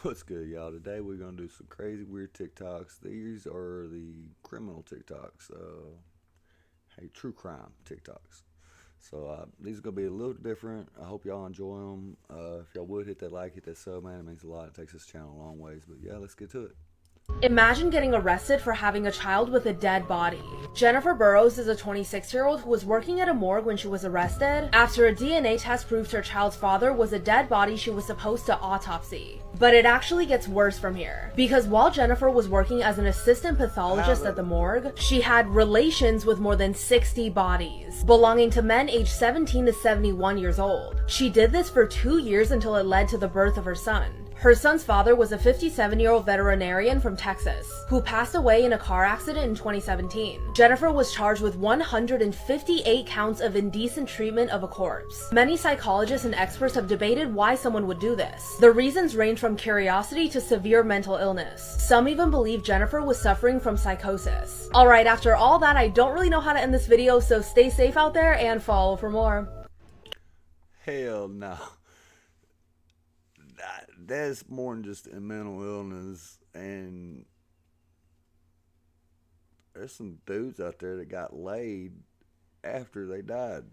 What's good, y'all? Today we're gonna do some crazy, weird TikToks. These are the criminal TikToks. Hey, true crime TikToks. So these are gonna be a little different. I hope y'all enjoy them. If y'all would hit that like, hit that sub, man. It means a lot. It takes this channel a long ways. But yeah, let's get to it. Imagine getting arrested for having a child with a dead body. Jennifer Burrows is a 26-year-old who was working at a morgue when she was arrested after a DNA test proved her child's father was a dead body she was supposed to autopsy. But it actually gets worse from here, because while Jennifer was working as an assistant pathologist at the morgue, she had relations with more than 60 bodies, belonging to men aged 17 to 71 years old. She did this for 2 years until it led to the birth of her son. Her son's father was a 57-year-old veterinarian from Texas, who passed away in a car accident in 2017. Jennifer was charged with 158 counts of indecent treatment of a corpse. Many psychologists and experts have debated why someone would do this. The reasons range from curiosity to severe mental illness. Some even believe Jennifer was suffering from psychosis. Alright, after all that, I don't really know how to end this video, so stay safe out there and follow for more. Hell no. That's more than just a mental illness, and there's some dudes out there that got laid after they died.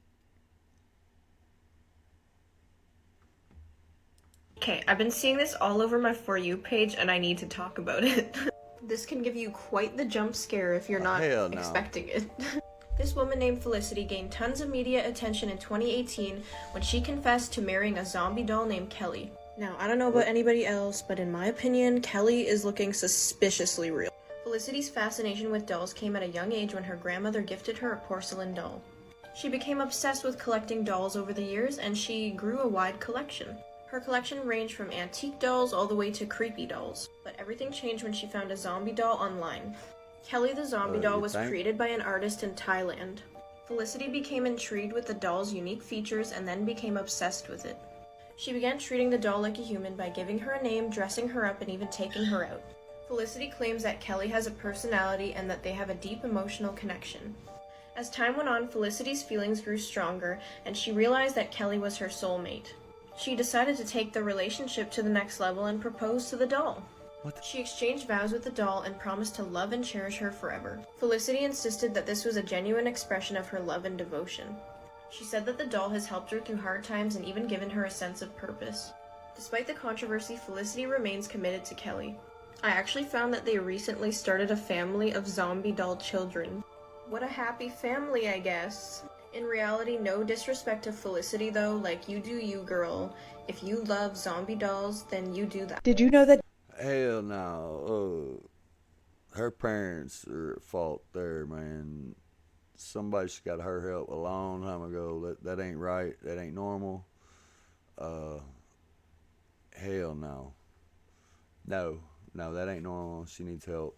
Okay, I've been seeing this all over my For You page and I need to talk about it. This can give you quite the jump scare if you're not Hell no. expecting it. This woman named Felicity gained tons of media attention in 2018 when she confessed to marrying a zombie doll named Kelly. Now, I don't know about anybody else, but in my opinion, Kelly is looking suspiciously real. Felicity's fascination with dolls came at a young age when her grandmother gifted her a porcelain doll. She became obsessed with collecting dolls over the years, and she grew a wide collection. Her collection ranged from antique dolls all the way to creepy dolls, but everything changed when she found a zombie doll online. Kelly the zombie doll was created by an artist in Thailand. Felicity became intrigued with the doll's unique features and then became obsessed with it. She began treating the doll like a human by giving her a name, dressing her up, and even taking her out. Felicity claims that Kelly has a personality and that they have a deep emotional connection. As time went on, Felicity's feelings grew stronger, and she realized that Kelly was her soulmate. She decided to take the relationship to the next level and propose to the doll. She exchanged vows with the doll and promised to love and cherish her forever. Felicity insisted that this was a genuine expression of her love and devotion. She said that the doll has helped her through hard times and even given her a sense of purpose. Despite the controversy, Felicity remains committed to Kelly. I actually found that they recently started a family of zombie doll children. What a happy family, I guess. In reality, no disrespect to Felicity though, like you do you, girl. If you love zombie dolls, then you do that. Did you know that? Hell no. Her parents are at fault there, man. Somebody should got her help a long time ago. That ain't right. That ain't normal. Hell no. No, that ain't normal. She needs help.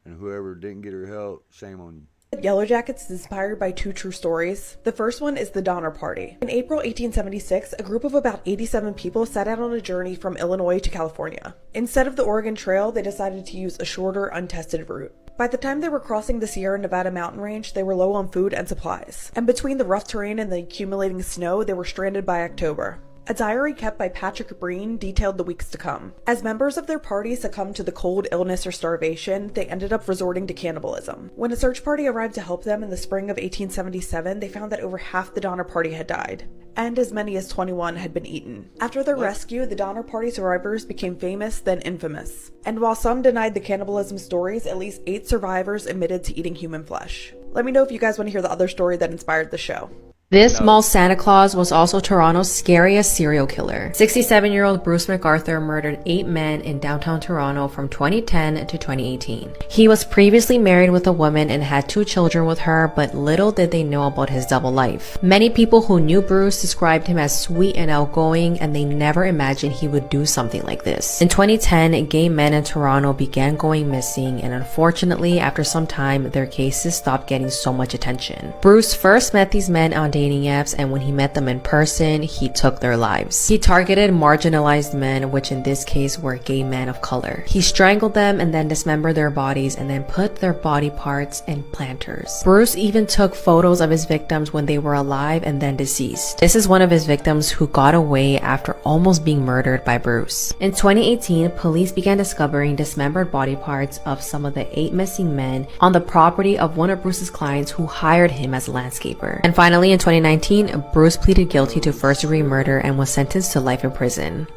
And whoever didn't get her help, shame on you. Yellow Jackets is inspired by two true stories. The first one is the Donner Party. In April 1876, a group of about 87 people set out on a journey from Illinois to California. Instead of the Oregon Trail, they decided to use a shorter, untested route. By the time they were crossing the Sierra Nevada mountain range, they were low on food and supplies. And between the rough terrain and the accumulating snow, they were stranded by October. A diary kept by Patrick Breen detailed the weeks to come. As members of their party succumbed to the cold, illness, or starvation, they ended up resorting to cannibalism. When a search party arrived to help them in the spring of 1877, they found that over half the Donner Party had died, and as many as 21 had been eaten. After their rescue, the Donner Party survivors became famous, then infamous. And while some denied the cannibalism stories, at least 8 survivors admitted to eating human flesh. Let me know if you guys want to hear the other story that inspired the show. This mall Santa Claus was also Toronto's scariest serial killer. 67-year-old Bruce McArthur murdered 8 men in downtown Toronto from 2010 to 2018. He was previously married with a woman and had 2 children with her, but little did they know about his double life. Many people who knew Bruce described him as sweet and outgoing, and they never imagined he would do something like this. In 2010, gay men in Toronto began going missing, and unfortunately, after some time, their cases stopped getting so much attention. Bruce first met these men on dating apps, and when he met them in person, he took their lives. He targeted marginalized men, which in this case were gay men of color. He strangled them and then dismembered their bodies and then put their body parts in planters. Bruce even took photos of his victims when they were alive and then deceased. This is one of his victims who got away after almost being murdered by Bruce. In 2018, police began discovering dismembered body parts of some of the 8 missing men on the property of one of Bruce's clients who hired him as a landscaper. And finally, in 2019, Bruce pleaded guilty to first-degree murder and was sentenced to life in prison.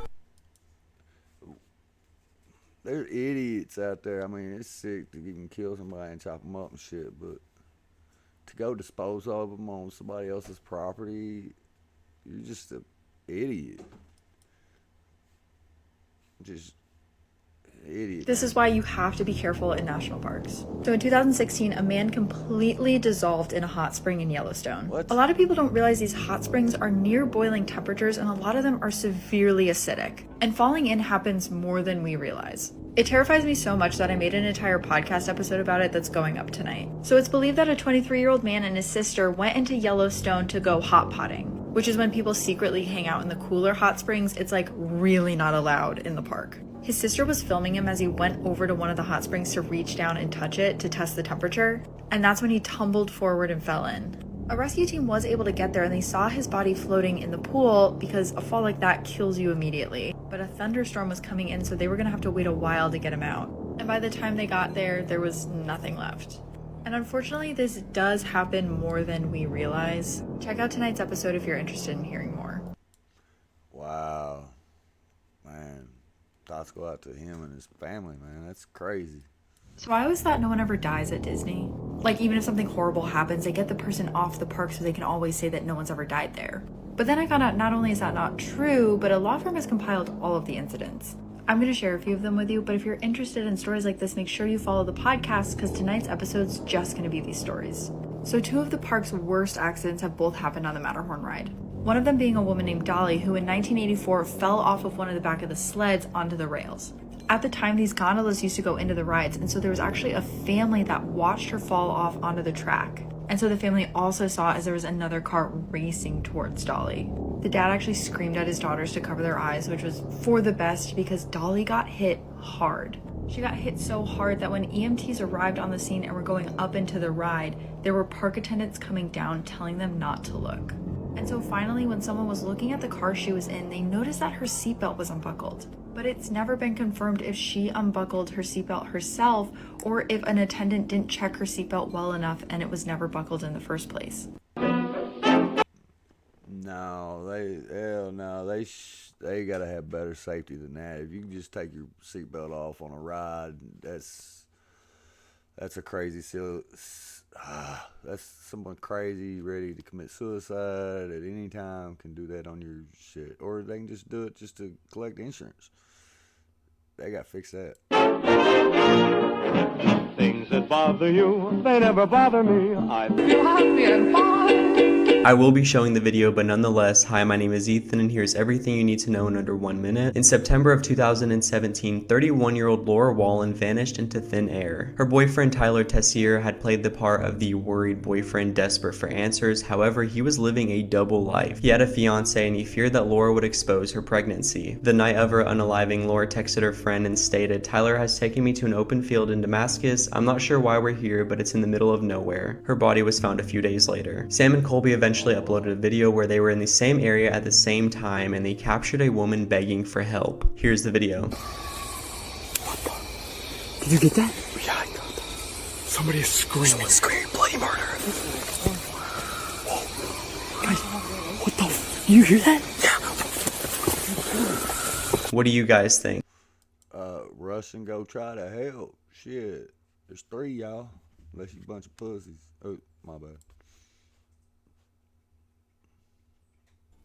There's idiots out there. I mean, it's sick to even kill somebody and chop them up and shit, but to go dispose of them on somebody else's property, you're just an idiot. Just idiot. This is why you have to be careful in national parks. So in 2016, a man completely dissolved in a hot spring in Yellowstone. What? A lot of people don't realize these hot springs are near boiling temperatures, and a lot of them are severely acidic. And falling in happens more than we realize. It terrifies me so much that I made an entire podcast episode about it that's going up tonight. So it's believed that a 23-year-old man and his sister went into Yellowstone to go hot potting, which is when people secretly hang out in the cooler hot springs. It's like really not allowed in the park. His sister was filming him as he went over to one of the hot springs to reach down and touch it to test the temperature, and that's when he tumbled forward and fell in. A rescue team was able to get there and they saw his body floating in the pool because a fall like that kills you immediately. But a thunderstorm was coming in, so they were gonna have to wait a while to get him out. And by the time they got there, there was nothing left. And unfortunately, this does happen more than we realize. Check out tonight's episode if you're interested in hearing more. Wow. Man, thoughts go out to him and his family, man. That's crazy. So I always thought no one ever dies at Disney. Like, even if something horrible happens, they get the person off the park so they can always say that no one's ever died there. But then I found out not only is that not true, but a law firm has compiled all of the incidents. I'm going to share a few of them with you, but if you're interested in stories like this, make sure you follow the podcast because tonight's episode's just going to be these stories. So 2 of the park's worst accidents have both happened on the Matterhorn ride. One of them being a woman named Dolly, who in 1984 fell off of one of the back of the sleds onto the rails. At the time, these gondolas used to go into the rides, and so there was actually a family that watched her fall off onto the track. And so the family also saw as there was another car racing towards Dolly. The dad actually screamed at his daughters to cover their eyes, which was for the best because Dolly got hit hard. She got hit so hard that when EMTs arrived on the scene and were going up into the ride, there were park attendants coming down telling them not to look. And so finally, when someone was looking at the car she was in, they noticed that her seatbelt was unbuckled. But it's never been confirmed if she unbuckled her seatbelt herself or if an attendant didn't check her seatbelt well enough and it was never buckled in the first place. No, they gotta have better safety than that. If you can just take your seatbelt off on a ride, that's a crazy that's someone crazy ready to commit suicide at any time can do that on your shit, or they can just do it just to collect insurance. They gotta fix that. Things that bother you, they never bother me. I feel happy and fine. I will be showing the video, but nonetheless, hi, my name is Ethan, and here's everything you need to know in under 1 minute. In September of 2017, 31-year-old Laura Wallen vanished into thin air. Her boyfriend Tyler Tessier had played the part of the worried boyfriend desperate for answers. However, he was living a double life. He had a fiance, and he feared that Laura would expose her pregnancy. The night of her unaliving, Laura texted her friend and stated, "Tyler has taken me to an open field in Damascus. I'm not sure why we're here, but it's in the middle of nowhere." Her body was found a few days later. Sam and Colby eventually uploaded a video where they were in the same area at the same time and they captured a woman begging for help. Here's the video. Did you get that? Yeah, I got that. Somebody is screaming. Someone's screaming bloody murder. Whoa. Guys, what the you hear that? Yeah. What do you guys think? Rush and go try to help. Shit. There's 3 y'all. Unless you a bunch of pussies. Oh, my bad.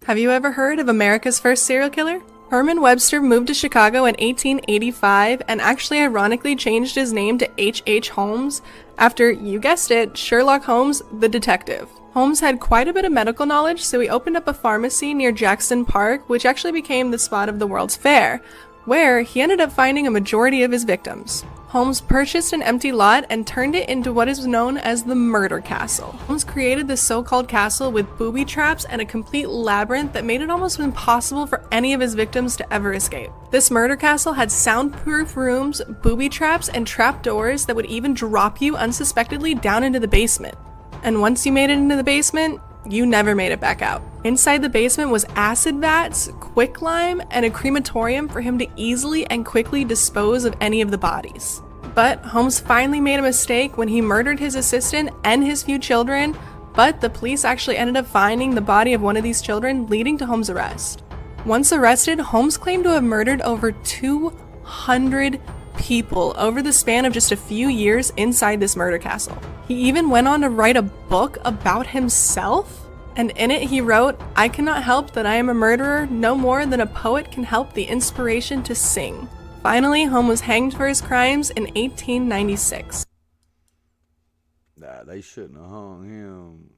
Have you ever heard of America's first serial killer? Herman Webster moved to Chicago in 1885 and actually ironically changed his name to H.H. Holmes after, you guessed it, Sherlock Holmes, the detective. Holmes had quite a bit of medical knowledge, so he opened up a pharmacy near Jackson Park, which actually became the spot of the World's Fair. where he ended up finding a majority of his victims. Holmes purchased an empty lot and turned it into what is known as the Murder Castle. Holmes created this so-called castle with booby traps and a complete labyrinth that made it almost impossible for any of his victims to ever escape. This murder castle had soundproof rooms, booby traps, and trap doors that would even drop you unsuspectedly down into the basement. And once you made it into the basement, you never made it back out. Inside the basement was acid vats, quicklime, and a crematorium for him to easily and quickly dispose of any of the bodies. But Holmes finally made a mistake when he murdered his assistant and his few children, but the police actually ended up finding the body of one of these children, leading to Holmes' arrest. Once arrested, Holmes claimed to have murdered over 200 people over the span of just a few years inside this murder castle. He even went on to write a book about himself, and in it he wrote, "I cannot help that I am a murderer no more than a poet can help the inspiration to sing." Finally, Holmes was hanged for his crimes in 1896. Nah, they shouldn't have hung him.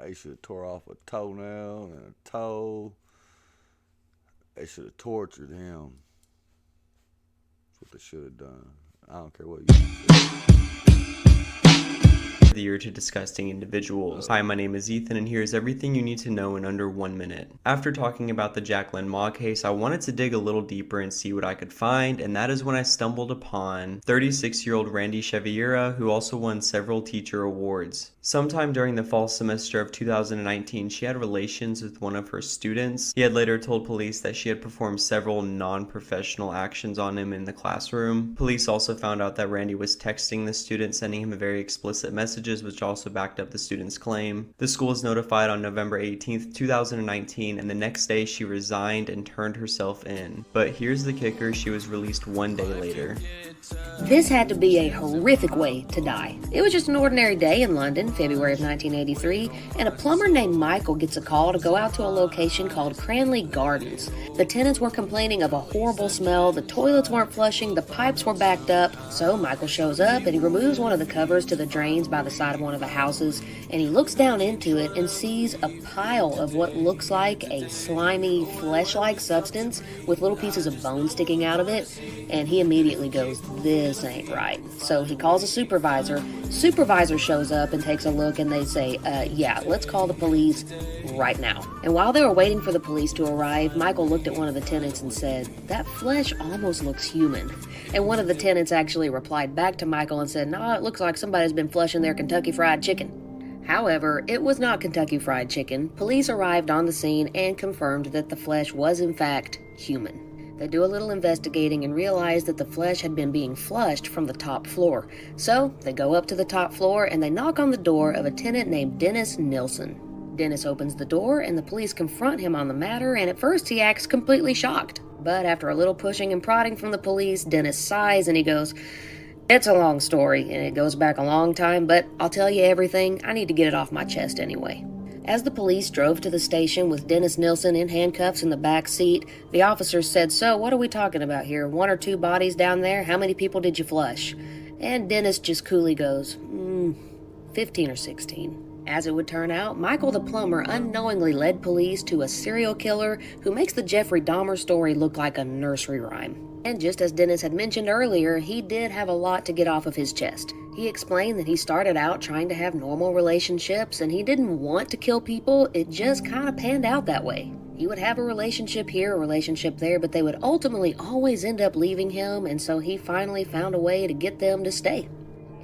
They should have tore off a toenail and a toe. They should have tortured him. That's what they should have done. I don't care what you say. The year to disgusting individuals. Hi, my name is Ethan, and here's everything you need to know in under 1 minute. After talking about the Jacqueline Ma case, I wanted to dig a little deeper and see what I could find, and that is when I stumbled upon 36-year-old Randy Cheviera, who also won several teacher awards. Sometime during the fall semester of 2019, she had relations with one of her students. He had later told police that she had performed several non-professional actions on him in the classroom. Police also found out that Randy was texting the student, sending him very explicit messages, which also backed up the student's claim. The school was notified on November 18th, 2019, and the next day she resigned and turned herself in. But here's the kicker, she was released 1 day later. This had to be a horrific way to die. It was just an ordinary day in London, February of 1983, and a plumber named Michael gets a call to go out to a location called Cranley Gardens. The tenants were complaining of a horrible smell, the toilets weren't flushing, the pipes were backed up, so Michael shows up and he removes one of the covers to the drains by the side of one of the houses, and he looks down into it and sees a pile of what looks like a slimy, flesh-like substance with little pieces of bone sticking out of it, and he immediately goes, "This ain't right." So he calls a supervisor. Supervisor shows up and takes a look, and they say, yeah, let's call the police right now. And while they were waiting for the police to arrive, Michael looked at one of the tenants and said, "That flesh almost looks human." And one of the tenants actually replied back to Michael and said, "No, it looks like somebody's been flushing their Kentucky Fried Chicken." However, it was not Kentucky Fried Chicken. Police arrived on the scene and confirmed that the flesh was in fact human. They do a little investigating and realize that the flesh had been being flushed from the top floor. So they go up to the top floor and they knock on the door of a tenant named Dennis Nilsson. Dennis opens the door and the police confront him on the matter, and at first he acts completely shocked. But after a little pushing and prodding from the police, Dennis sighs and he goes, "It's a long story and it goes back a long time, but I'll tell you everything. I need to get it off my chest anyway." As the police drove to the station with Dennis Nilsson in handcuffs in the back seat, the officers said, "So, what are we talking about here? 1 or 2 bodies down there? How many people did you flush?" And Dennis just coolly goes, 15 or 16. As it would turn out, Michael the plumber unknowingly led police to a serial killer who makes the Jeffrey Dahmer story look like a nursery rhyme. And just as Dennis had mentioned earlier, he did have a lot to get off of his chest. He explained that he started out trying to have normal relationships and he didn't want to kill people, it just kind of panned out that way. He would have a relationship here, a relationship there, but they would ultimately always end up leaving him, and so he finally found a way to get them to stay.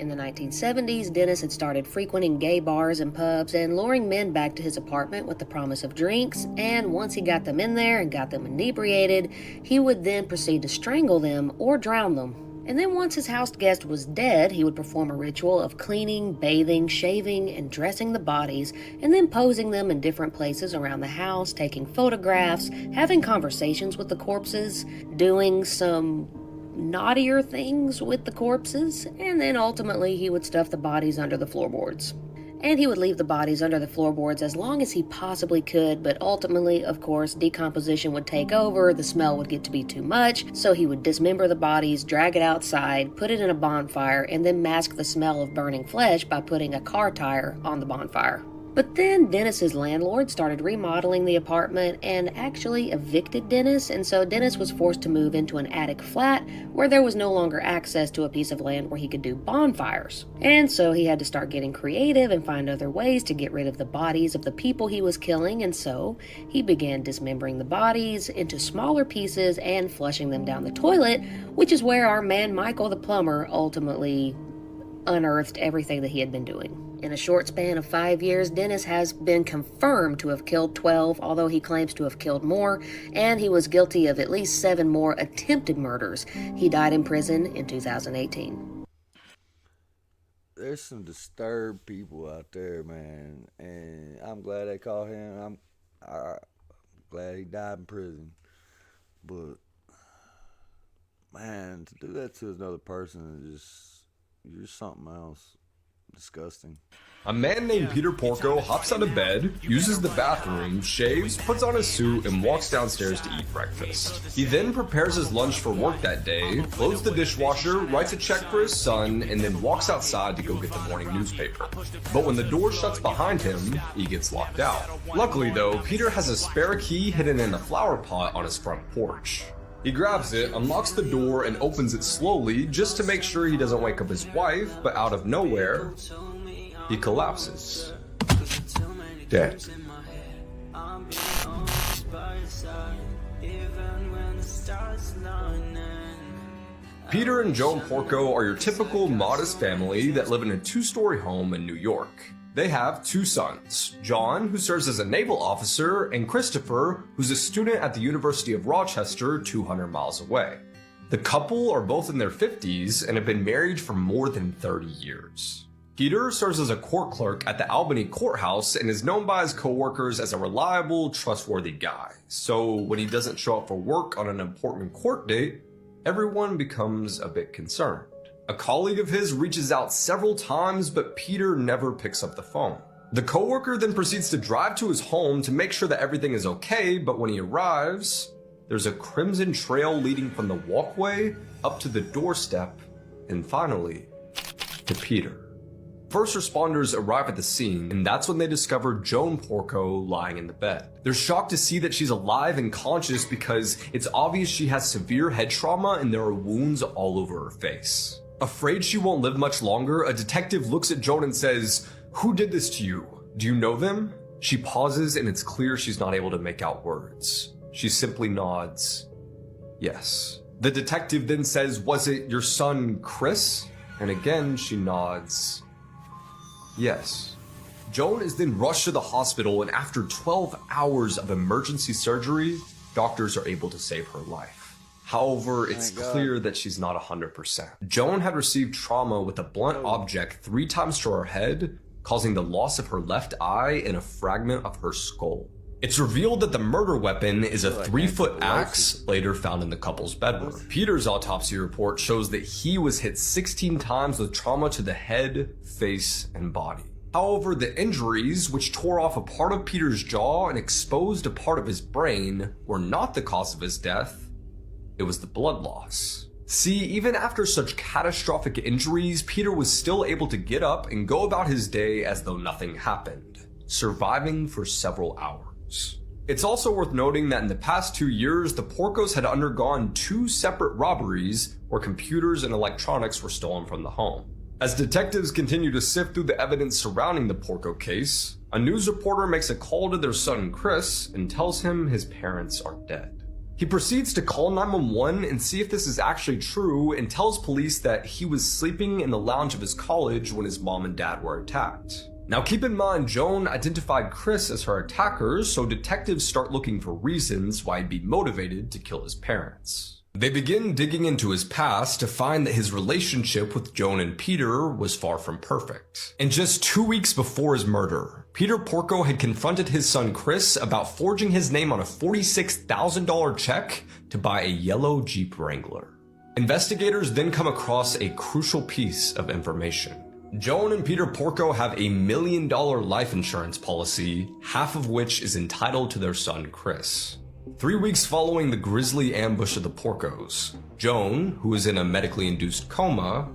In the 1970s, Dennis had started frequenting gay bars and pubs and luring men back to his apartment with the promise of drinks, and once he got them in there and got them inebriated, he would then proceed to strangle them or drown them. And then once his house guest was dead, he would perform a ritual of cleaning, bathing, shaving, and dressing the bodies, and then posing them in different places around the house, taking photographs, having conversations with the corpses, doing some naughtier things with the corpses, and then ultimately he would stuff the bodies under the floorboards. And he would leave the bodies under the floorboards as long as he possibly could, but ultimately, of course, decomposition would take over, the smell would get to be too much, so he would dismember the bodies, drag it outside, put it in a bonfire, and then mask the smell of burning flesh by putting a car tire on the bonfire. But then Dennis's landlord started remodeling the apartment and actually evicted Dennis, and so Dennis was forced to move into an attic flat where there was no longer access to a piece of land where he could do bonfires. And so he had to start getting creative and find other ways to get rid of the bodies of the people he was killing, and so he began dismembering the bodies into smaller pieces and flushing them down the toilet, which is where our man Michael the plumber ultimately unearthed everything that he had been doing. In a short span of 5 years, Dennis has been confirmed to have killed 12, although he claims to have killed more, and he was guilty of at least 7 more attempted murders. He died in prison in 2018. There's some disturbed people out there, man, and I'm glad they caught him. I'm glad he died in prison. But, man, to do that to another person is you're something else. Disgusting. A man named Peter Porco hops out of bed, uses the bathroom, shaves, puts on his suit, and walks downstairs to eat breakfast. He then prepares his lunch for work that day, loads the dishwasher, writes a check for his son, and then walks outside to go get the morning newspaper. But when the door shuts behind him, he gets locked out. Luckily though, Peter has a spare key hidden in a flower pot on his front porch. He grabs it, unlocks the door, and opens it slowly just to make sure he doesn't wake up his wife, but out of nowhere, he collapses. Dead. Peter and Joan Porco are your typical modest family that live in a 2-story home in New York. They have 2 sons, John, who serves as a naval officer, and Christopher, who's a student at the University of Rochester, 200 miles away. The couple are both in their 50s and have been married for more than 30 years. Peter serves as a court clerk at the Albany courthouse and is known by his coworkers as a reliable, trustworthy guy. So when he doesn't show up for work on an important court date, everyone becomes a bit concerned. A colleague of his reaches out several times, but Peter never picks up the phone. The coworker then proceeds to drive to his home to make sure that everything is okay, but when he arrives, there's a crimson trail leading from the walkway up to the doorstep, and finally, to Peter. First responders arrive at the scene, and that's when they discover Joan Porco lying in the bed. They're shocked to see that she's alive and conscious because it's obvious she has severe head trauma and there are wounds all over her face. Afraid she won't live much longer, a detective looks at Joan and says, "Who did this to you? Do you know them?" She pauses and it's clear she's not able to make out words. She simply nods, yes. The detective then says, "Was it your son, Chris?" And again, she nods, yes. Joan is then rushed to the hospital, and after 12 hours of emergency surgery, doctors are able to save her life. However, it's clear that she's not 100%. Joan had received trauma with a blunt object 3 times to her head, causing the loss of her left eye and a fragment of her skull. It's revealed that the murder weapon is a 3-foot axe later found in the couple's bedroom. Peter's autopsy report shows that he was hit 16 times with trauma to the head, face, and body. However, the injuries, which tore off a part of Peter's jaw and exposed a part of his brain, were not the cause of his death. It was the blood loss. See, even after such catastrophic injuries, Peter was still able to get up and go about his day as though nothing happened, surviving for several hours. It's also worth noting that in the past 2 years, the Porcos had undergone 2 separate robberies where computers and electronics were stolen from the home. As detectives continue to sift through the evidence surrounding the Porco case, a news reporter makes a call to their son Chris and tells him his parents are dead. He proceeds to call 911 and see if this is actually true, and tells police that he was sleeping in the lounge of his college when his mom and dad were attacked. Now keep in mind, Joan identified Chris as her attackers, so detectives start looking for reasons why he'd be motivated to kill his parents. They begin digging into his past to find that his relationship with Joan and Peter was far from perfect. And just 2 weeks before his murder, Peter Porco had confronted his son Chris about forging his name on a $46,000 check to buy a yellow Jeep Wrangler. Investigators then come across a crucial piece of information. Joan and Peter Porco have a $1 million life insurance policy, half of which is entitled to their son Chris. 3 weeks following the grisly ambush of the Porcos, Joan, who is in a medically induced coma,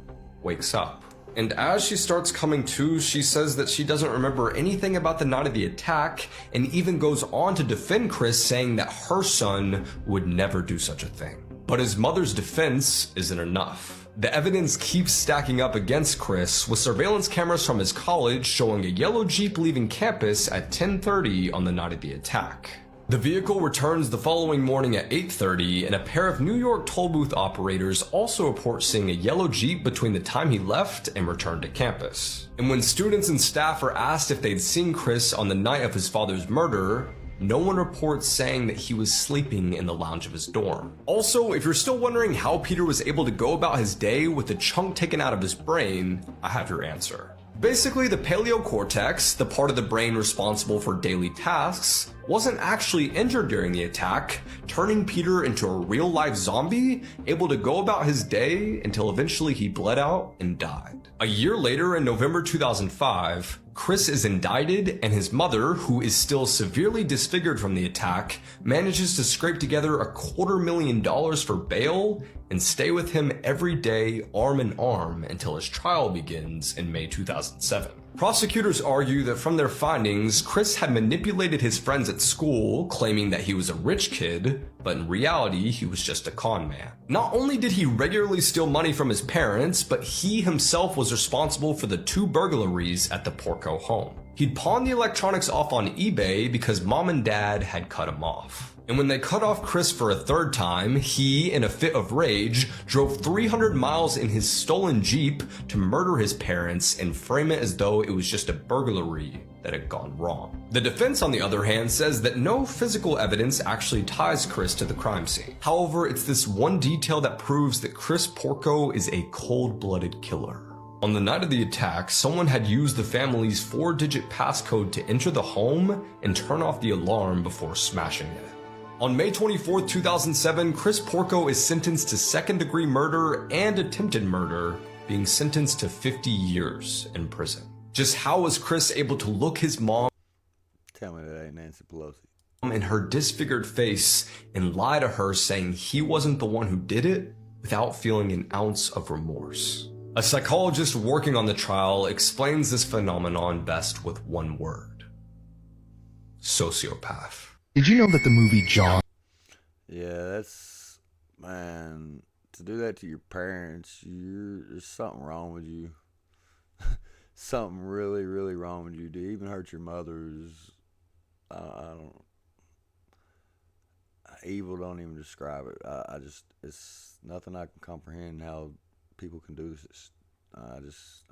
wakes up. And as she starts coming to, she says that she doesn't remember anything about the night of the attack, and even goes on to defend Chris, saying that her son would never do such a thing. But his mother's defense isn't enough. The evidence keeps stacking up against Chris, with surveillance cameras from his college showing a yellow Jeep leaving campus at 10:30 on the night of the attack. The vehicle returns the following morning at 8:30, and a pair of New York toll booth operators also report seeing a yellow Jeep between the time he left and returned to campus. And when students and staff are asked if they'd seen Chris on the night of his father's murder, no one reports saying that he was sleeping in the lounge of his dorm. Also, if you're still wondering how Peter was able to go about his day with a chunk taken out of his brain, I have your answer. Basically, the paleocortex, the part of the brain responsible for daily tasks, wasn't actually injured during the attack, turning Peter into a real-life zombie, able to go about his day until eventually he bled out and died. A year later, in November 2005, Chris is indicted, and his mother, who is still severely disfigured from the attack, manages to scrape together $250,000 for bail and stay with him every day, arm in arm, until his trial begins in May 2007. Prosecutors argue that from their findings, Chris had manipulated his friends at school, claiming that he was a rich kid, but in reality, he was just a con man. Not only did he regularly steal money from his parents, but he himself was responsible for the 2 burglaries at the Porco home. He'd pawned the electronics off on eBay because mom and dad had cut him off. And when they cut off Chris for a 3rd time, he, in a fit of rage, drove 300 miles in his stolen Jeep to murder his parents and frame it as though it was just a burglary that had gone wrong. The defense, on the other hand, says that no physical evidence actually ties Chris to the crime scene. However, it's this one detail that proves that Chris Porco is a cold-blooded killer. On the night of the attack, someone had used the family's 4-digit passcode to enter the home and turn off the alarm before smashing it. On May 24, 2007, Chris Porco is sentenced to 2nd-degree murder and attempted murder, being sentenced to 50 years in prison. Just how was Chris able to look his mom Tell me that ain't Nancy Pelosi. in her disfigured face and lie to her saying he wasn't the one who did it without feeling an ounce of remorse? A psychologist working on the trial explains this phenomenon best with one word: sociopath. Did you know that the movie Jaws? Yeah, that's, man, to do that to your parents, there's something wrong with you. Something really, really wrong with you. To even hurt your mother's, evil don't even describe it. It's nothing I can comprehend how people can do this. I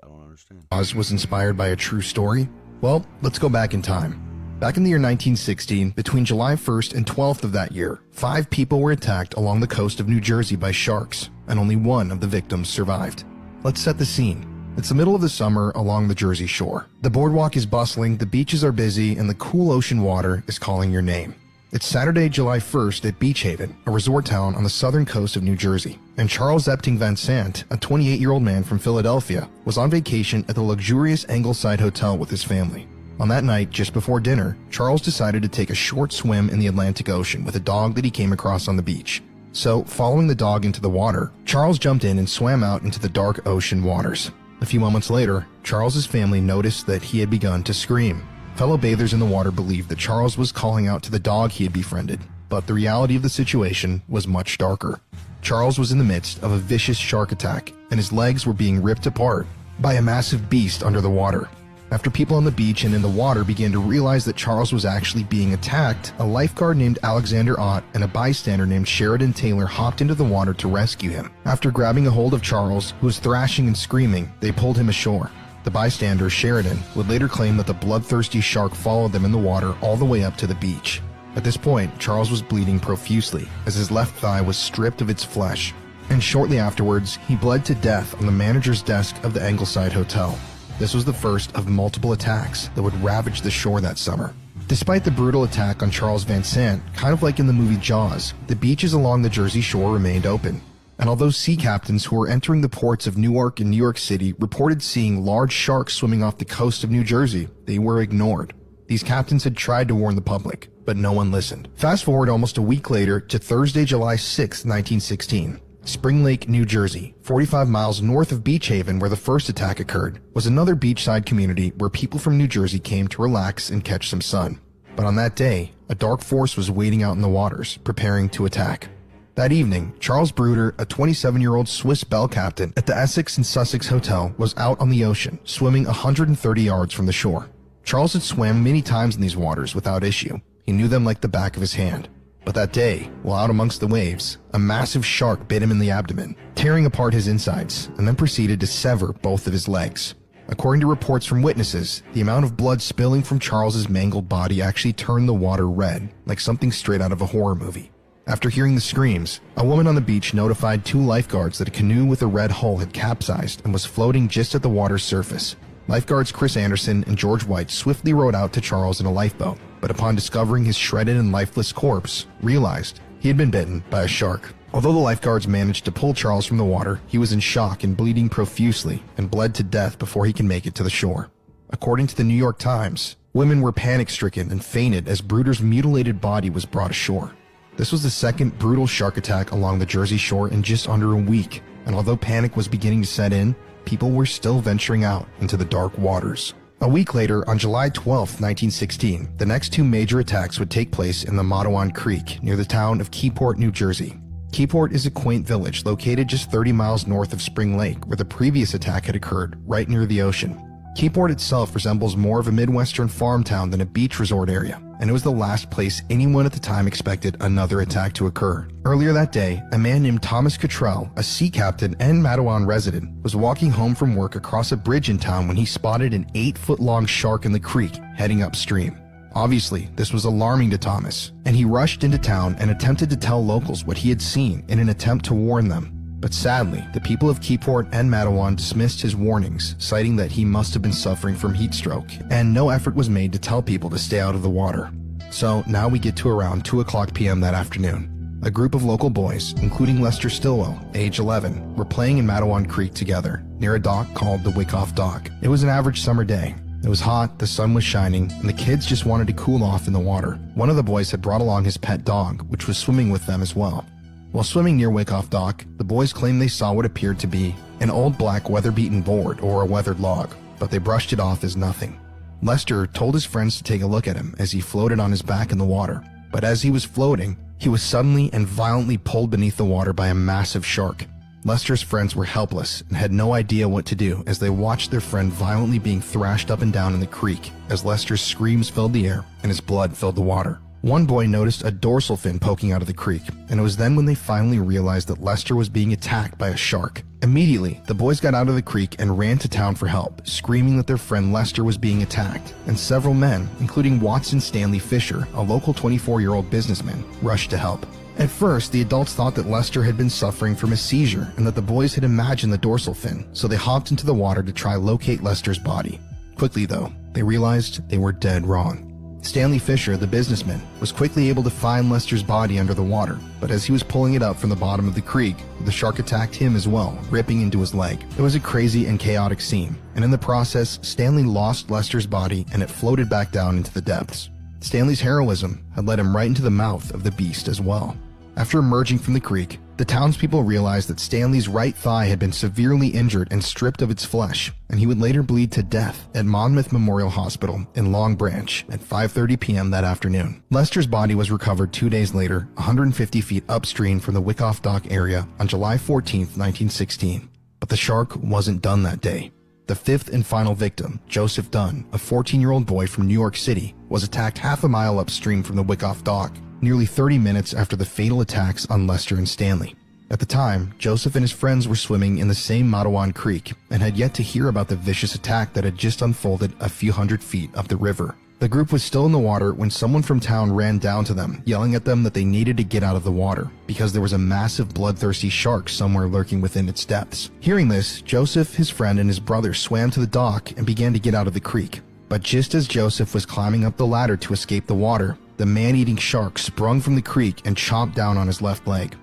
don't understand. Jaws was inspired by a true story? Well, let's go back in time. Back in the year 1916, between July 1st and 12th of that year, 5 people were attacked along the coast of New Jersey by sharks, and only one of the victims survived. Let's set the scene. It's the middle of the summer along the Jersey shore. The boardwalk is bustling, the beaches are busy, and the cool ocean water is calling your name. It's Saturday, July 1st at Beach Haven, a resort town on the southern coast of New Jersey, and Charles Epting Van Sant, a 28-year-old man from Philadelphia, was on vacation at the luxurious Ingleside Hotel with his family. On that night, just before dinner, Charles decided to take a short swim in the Atlantic Ocean with a dog that he came across on the beach. So, following the dog into the water, Charles jumped in and swam out into the dark ocean waters. A few moments later, Charles's family noticed that he had begun to scream. Fellow bathers in the water believed that Charles was calling out to the dog he had befriended, but the reality of the situation was much darker. Charles was in the midst of a vicious shark attack, and his legs were being ripped apart by a massive beast under the water. After people on the beach and in the water began to realize that Charles was actually being attacked, a lifeguard named Alexander Ott and a bystander named Sheridan Taylor hopped into the water to rescue him. After grabbing a hold of Charles, who was thrashing and screaming, they pulled him ashore. The bystander, Sheridan, would later claim that the bloodthirsty shark followed them in the water all the way up to the beach. At this point, Charles was bleeding profusely, as his left thigh was stripped of its flesh. And shortly afterwards, he bled to death on the manager's desk of the Ingleside Hotel. This was the first of multiple attacks that would ravage the shore that summer. Despite the brutal attack on Charles Van Sant, kind of like in the movie Jaws, the beaches along the Jersey shore remained open. And although sea captains who were entering the ports of Newark and New York City reported seeing large sharks swimming off the coast of New Jersey, they were ignored. These captains had tried to warn the public, but no one listened. Fast forward almost a week later to Thursday, July 6, 1916. Spring Lake, New Jersey, 45 miles north of Beach Haven where the first attack occurred, was another beachside community where people from New Jersey came to relax and catch some sun. But on that day, a dark force was waiting out in the waters, preparing to attack. That evening, Charles Bruder, a 27-year-old Swiss bell captain at the Essex and Sussex Hotel, was out on the ocean, swimming 130 yards from the shore. Charles had swam many times in these waters without issue. He knew them like the back of his hand. But that day, while out amongst the waves, a massive shark bit him in the abdomen, tearing apart his insides, and then proceeded to sever both of his legs. According to reports from witnesses, the amount of blood spilling from Charles's mangled body actually turned the water red, like something straight out of a horror movie. After hearing the screams, a woman on the beach notified 2 lifeguards that a canoe with a red hull had capsized and was floating just at the water's surface. Lifeguards Chris Anderson and George White swiftly rowed out to Charles in a lifeboat, but upon discovering his shredded and lifeless corpse, realized he had been bitten by a shark. Although the lifeguards managed to pull Charles from the water, he was in shock and bleeding profusely and bled to death before he could make it to the shore. According to the New York Times, women were panic-stricken and fainted as Bruder's mutilated body was brought ashore. This was the second brutal shark attack along the Jersey Shore in just under a week, and although panic was beginning to set in, people were still venturing out into the dark waters. A week later, on July 12, 1916, the next 2 major attacks would take place in the Matawan Creek near the town of Keyport, New Jersey. Keyport is a quaint village located just 30 miles north of Spring Lake, where the previous attack had occurred, right near the ocean. Keyport itself resembles more of a Midwestern farm town than a beach resort area, and it was the last place anyone at the time expected another attack to occur. Earlier that day, a man named Thomas Cottrell, a sea captain and Matawan resident, was walking home from work across a bridge in town when he spotted an 8-foot-long shark in the creek heading upstream. Obviously, this was alarming to Thomas, and he rushed into town and attempted to tell locals what he had seen in an attempt to warn them. But sadly, the people of Keyport and Matawan dismissed his warnings, citing that he must have been suffering from heat stroke, and no effort was made to tell people to stay out of the water. So now we get to around 2:00 p.m. that afternoon. A group of local boys, including Lester Stillwell, age 11, were playing in Matawan Creek together, near a dock called the Wyckoff Dock. It was an average summer day. It was hot, the sun was shining, and the kids just wanted to cool off in the water. One of the boys had brought along his pet dog, which was swimming with them as well. While swimming near Wyckoff Dock, the boys claimed they saw what appeared to be an old black weather-beaten board or a weathered log, but they brushed it off as nothing. Lester told his friends to take a look at him as he floated on his back in the water, but as he was floating, he was suddenly and violently pulled beneath the water by a massive shark. Lester's friends were helpless and had no idea what to do as they watched their friend violently being thrashed up and down in the creek as Lester's screams filled the air and his blood filled the water. One boy noticed a dorsal fin poking out of the creek, and it was then when they finally realized that Lester was being attacked by a shark. Immediately, the boys got out of the creek and ran to town for help, screaming that their friend Lester was being attacked, and several men, including Watson Stanley Fisher, a local 24-year-old businessman, rushed to help. At first, the adults thought that Lester had been suffering from a seizure and that the boys had imagined the dorsal fin, so they hopped into the water to try locate Lester's body. Quickly, though, they realized they were dead wrong. Stanley Fisher, the businessman, was quickly able to find Lester's body under the water, but as he was pulling it up from the bottom of the creek, the shark attacked him as well, ripping into his leg. It was a crazy and chaotic scene, and in the process, Stanley lost Lester's body and it floated back down into the depths. Stanley's heroism had led him right into the mouth of the beast as well. After emerging from the creek, the townspeople realized that Stanley's right thigh had been severely injured and stripped of its flesh, and he would later bleed to death at Monmouth Memorial Hospital in Long Branch at 5:30 p.m. that afternoon. Lester's body was recovered 2 days later, 150 feet upstream from the Wyckoff Dock area on July 14, 1916. But the shark wasn't done that day. The fifth and final victim, Joseph Dunn, a 14-year-old boy from New York City, was attacked half a mile upstream from the Wyckoff Dock, nearly 30 minutes after the fatal attacks on Lester and Stanley. At the time, Joseph and his friends were swimming in the same Matawan Creek and had yet to hear about the vicious attack that had just unfolded a few hundred feet up the river. The group was still in the water when someone from town ran down to them, yelling at them that they needed to get out of the water because there was a massive bloodthirsty shark somewhere lurking within its depths. Hearing this, Joseph, his friend, and his brother swam to the dock and began to get out of the creek. But just as Joseph was climbing up the ladder to escape the water, the man-eating shark sprung from the creek and chomped down on his left leg.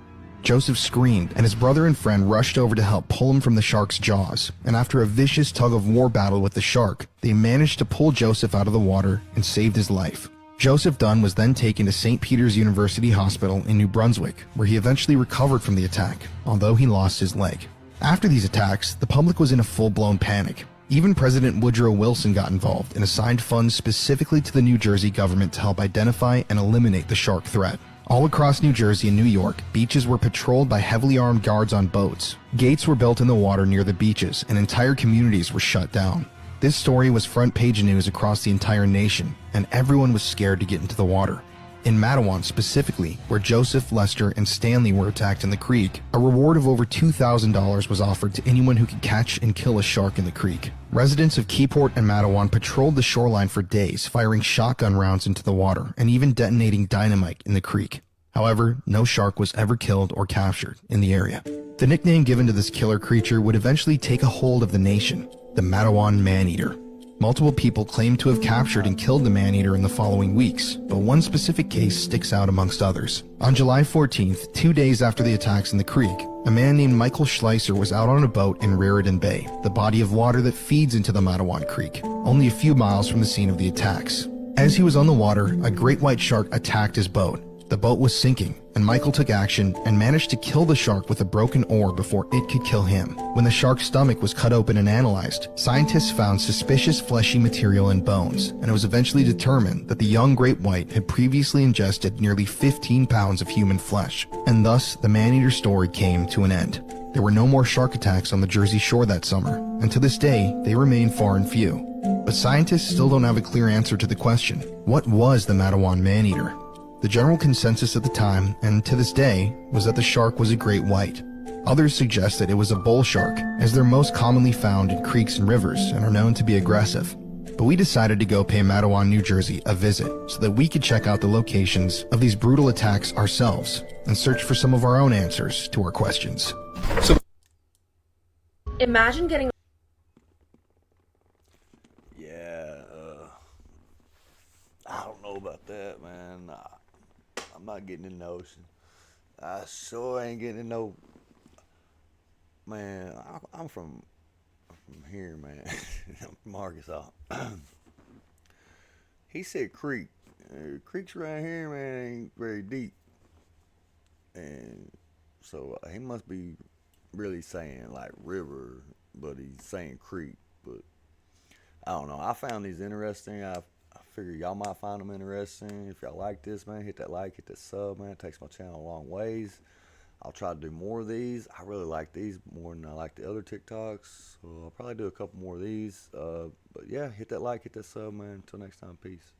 Joseph screamed, and his brother and friend rushed over to help pull him from the shark's jaws, and after a vicious tug-of-war battle with the shark, they managed to pull Joseph out of the water and saved his life. Joseph Dunn was then taken to St. Peter's University Hospital in New Brunswick, where he eventually recovered from the attack, although he lost his leg. After these attacks, the public was in a full-blown panic. Even President Woodrow Wilson got involved and assigned funds specifically to the New Jersey government to help identify and eliminate the shark threat. All across New Jersey and New York, beaches were patrolled by heavily armed guards on boats. Gates were built in the water near the beaches, and entire communities were shut down. This story was front-page news across the entire nation, and everyone was scared to get into the water. In Matawan specifically, where Joseph, Lester, and Stanley were attacked in the creek, a reward of over $2,000 was offered to anyone who could catch and kill a shark in the creek. Residents of Keyport and Matawan patrolled the shoreline for days, firing shotgun rounds into the water and even detonating dynamite in the creek. However, no shark was ever killed or captured in the area. The nickname given to this killer creature would eventually take a hold of the nation, the Matawan man-eater. Multiple people claim to have captured and killed the man-eater in the following weeks, but one specific case sticks out amongst others. On July 14th, 2 days after the attacks in the creek, a man named Michael Schleiser was out on a boat in Raritan Bay, the body of water that feeds into the Matawan Creek, only a few miles from the scene of the attacks. As he was on the water, a great white shark attacked his boat. The boat was sinking, and Michael took action and managed to kill the shark with a broken oar before it could kill him. When the shark's stomach was cut open and analyzed, scientists found suspicious fleshy material in bones, and it was eventually determined that the young great white had previously ingested nearly 15 pounds of human flesh, and thus the man-eater story came to an end. There were no more shark attacks on the Jersey Shore that summer, and to this day, they remain far and few. But scientists still don't have a clear answer to the question, what was the Matawan man-eater? The general consensus at the time, and to this day, was that the shark was a great white. Others suggest that it was a bull shark, as they're most commonly found in creeks and rivers and are known to be aggressive. But we decided to go pay Matawan, New Jersey a visit so that we could check out the locations of these brutal attacks ourselves and search for some of our own answers to our questions. Imagine getting I don't know about that, man. I'm not getting in the ocean. I sure ain't getting in no. Man, I'm from here, man. I'm from Arkansas. He said creek. Creeks around here, man, ain't very deep. And so he must be really saying like river, but he's saying creek. But I don't know. I found these interesting. I figure y'all might find them interesting. If y'all like this, man, hit that like, hit that sub, man. It takes my channel a long ways. I'll try to do more of these. I really like these more than I like the other TikToks. So I'll probably do a couple more of these. But yeah, hit that like, hit that sub, man. Until next time, peace.